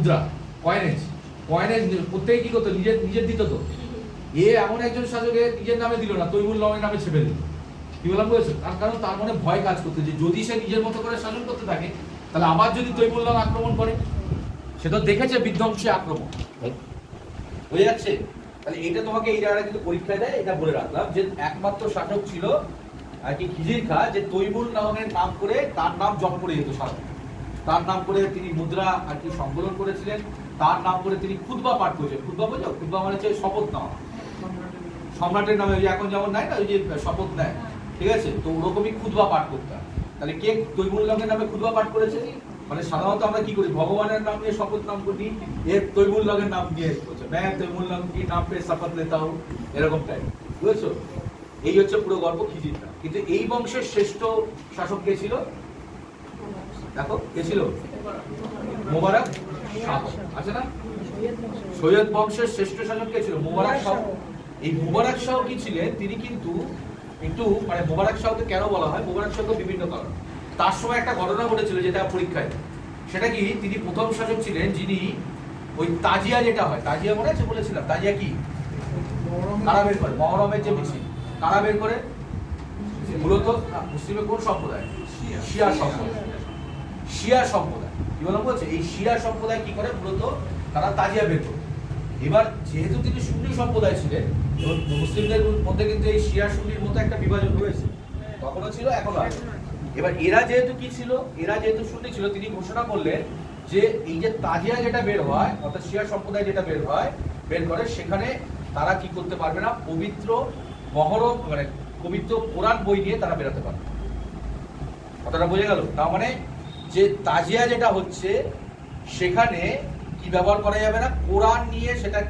মুদ্রা coinage coinage প্রত্যেকে কি করতো, নিজের নিজের দিত। তো এ এমন একজন শাসকের নিজের নামে দিল না, তৈমুর লংয়ের নামে ছেপে দিল। কি বললাম বুঝেছো? তার কারণ তার মনে ভয় কাজ করতে, যে যদি সে নিজের মতো করে শাসন করতে থাকে, তাহলে আবার যদি তৈমুর লং আক্রমণ করে, সে তো দেখেছে বিধ্বংসী আক্রমণ, বুঝে যাচ্ছে? তাহলে এটা তোমাকে এই জায়গাটা কিন্তু পরীক্ষায় দেয়, এটা বলে রাখলাম যে একমাত্র শাসক ছিল আর কি খিজির খাঁ, যে তৈমুর লংয়ের নাম করে তার নাম জপ করে যেত সারা, তার নাম করে তিনি মুদ্রা আর কি সংকলন করেছিলেন, তার নাম করে তিনি খুতবা পাঠ করেছেন। খুতবা বোঝো? খুতবা মানে হচ্ছে শপথ নেওয়া, সম্রাটের নামে এখন যেমন নেয় না, ওই যে শপথ নেয়, ঠিক আছে? তো ওরকমই খুতবা পাঠ করতে হয়। তাহলে কে তৈমুর লংয়ের নামে খুতবা পাঠ করেছে? মানে সাধারণত আমরা কি করি, ভগবানের নাম নিয়ে শপথ নাম করি, এর তৈমুর লংয়ের নাম নিয়ে করছে, मैं তৈমুর লং কি নাম পে শপথ लेता हूं, এরকম টাইপ, বুঝেছো? এই হচ্ছে পুরো গল্প খিজিরটা। কিন্তু এই বংশের শ্রেষ্ঠ শাসক কে ছিল? দেখো কে ছিল? মোবারক শাহ, আছে না? সৈয়দ বংশের শ্রেষ্ঠ শাসক কে ছিল? মোবারক শাহ। এই মোবারক শাহ কি ছিলেন? তিনি কিন্তু একটু মানে মোবারক শাহকে কেন বলা হয়? মোবারক শাহকে বিভিন্ন কারণ। তার সময় একটা ঘটনা ঘটেছিল যেটা পরীক্ষায়, সেটা কি, তিনি প্রথম শাসক ছিলেন যিনি ওই তাজিয়া যেটা হয়, তাজিয়া মনে আছে বলেছিলাম, তাজিয়া কি কারা বের করে, মহরমের যে মিছিল কারা বের করে? মূলত মুসলিমের কোন সম্প্রদায়? শিয়া সম্প্রদায়। শিয়া সম্প্রদায় কি বললাম বলছে, এই শিয়া সম্প্রদায় কি করে মূলত, তারা তাজিয়া বের করে। এবার যেহেতু তিনি সুন্নি সম্প্রদায় ছিলেন, মুসলিমদের মধ্যে কিন্তু এই শিয়া সুন্নির মতো একটা বিভাজন রয়েছে, তখনও ছিল এখনো আছে। এবার এরা যেহেতু কি ছিল, এরা যেহেতু সুন্নি ছিল, তিনি ঘোষণা করলেন যে এই যে তাজিয়া যেটা বের হয়, অর্থাৎ শিয়া সম্প্রদায় যেটা বের করে, সেখানে তারা কি করতে পারবে না, পবিত্র মহরম মানে পবিত্র কোরআন বই নিয়ে তারা বেরোতে পারবে। কথাটা বোঝা গেল? তার মানে যে তাজিয়া যেটা হচ্ছে, সেখানে কি ব্যবহার করা যাবে না, কোরআন নিয়ে সেটা